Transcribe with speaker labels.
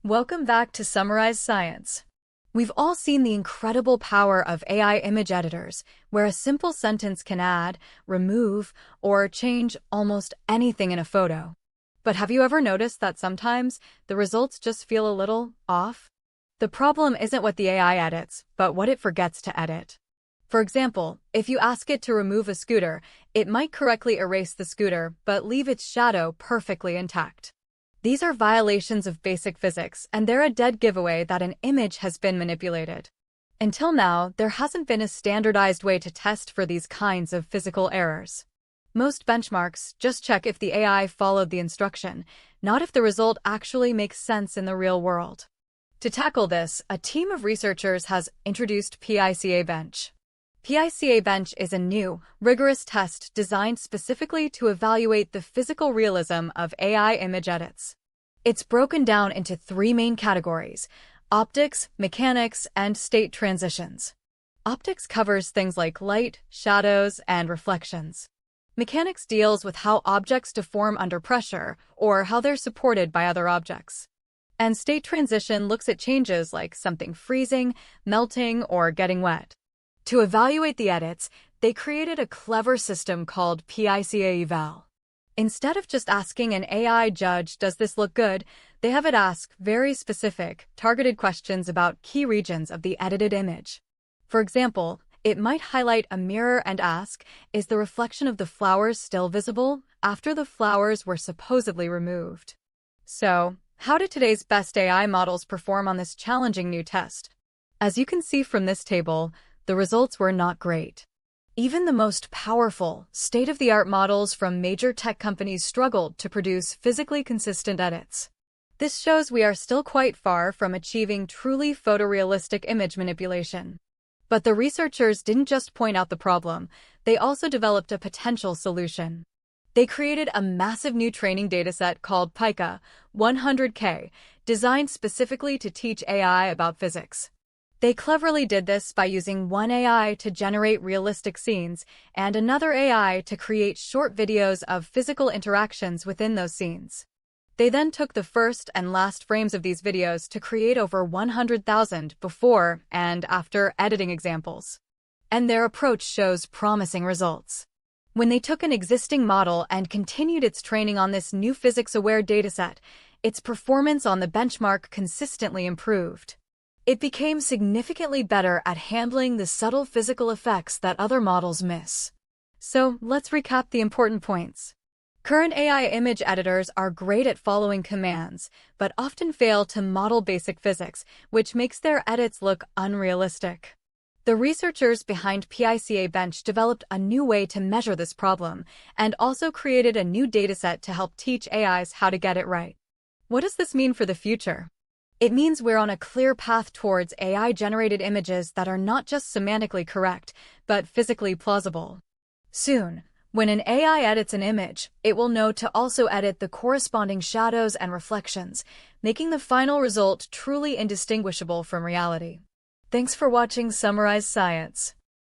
Speaker 1: Welcome back to Summarize Science. We've all seen the incredible power of AI image editors, where a simple sentence can add, remove, or change almost anything in a photo. But have you ever noticed that sometimes the results just feel a little off? The problem isn't what the AI edits, but what it forgets to edit. For example, if you ask it to remove a scooter, it might correctly erase the scooter but leave its shadow perfectly intact. These are violations of basic physics, and they're a dead giveaway that an image has been manipulated. Until now, there hasn't been a standardized way to test for these kinds of physical errors. Most benchmarks just check if the AI followed the instruction, not if the result actually makes sense in the real world. To tackle this, a team of researchers has introduced PICABench. PICABench is a new, rigorous test designed specifically to evaluate the physical realism of AI image edits. It's broken down into three main categories: optics, mechanics, and state transitions. Optics covers things like light, shadows, and reflections. Mechanics deals with how objects deform under pressure or how they're supported by other objects. And state transition looks at changes like something freezing, melting, or getting wet. To evaluate the edits, they created a clever system called PICA-eval. Instead of just asking an AI judge, "Does this look good?" they have it ask very specific, targeted questions about key regions of the edited image. For example, it might highlight a mirror and ask, "Is the reflection of the flowers still visible after the flowers were supposedly removed?" So, how did today's best AI models perform on this challenging new test? As you can see from this table, the results were not great. Even the most powerful, state-of-the-art models from major tech companies struggled to produce physically consistent edits. This shows we are still quite far from achieving truly photorealistic image manipulation. But the researchers didn't just point out the problem, they also developed a potential solution. They created a massive new training dataset called PICA-100K, designed specifically to teach AI about physics. They cleverly did this by using one AI to generate realistic scenes and another AI to create short videos of physical interactions within those scenes. They then took the first and last frames of these videos to create over 100,000 before and after editing examples. And their approach shows promising results. When they took an existing model and continued its training on this new physics-aware dataset, its performance on the benchmark consistently improved. It became significantly better at handling the subtle physical effects that other models miss. So, let's recap the important points. Current AI image editors are great at following commands, but often fail to model basic physics, which makes their edits look unrealistic. The researchers behind PICABench developed a new way to measure this problem, and also created a new dataset to help teach AIs how to get it right. What does this mean for the future? It means we're on a clear path towards AI-generated images that are not just semantically correct, but physically plausible. Soon, when an AI edits an image, it will know to also edit the corresponding shadows and reflections, making the final result truly indistinguishable from reality. Thanks for watching Summarize Science.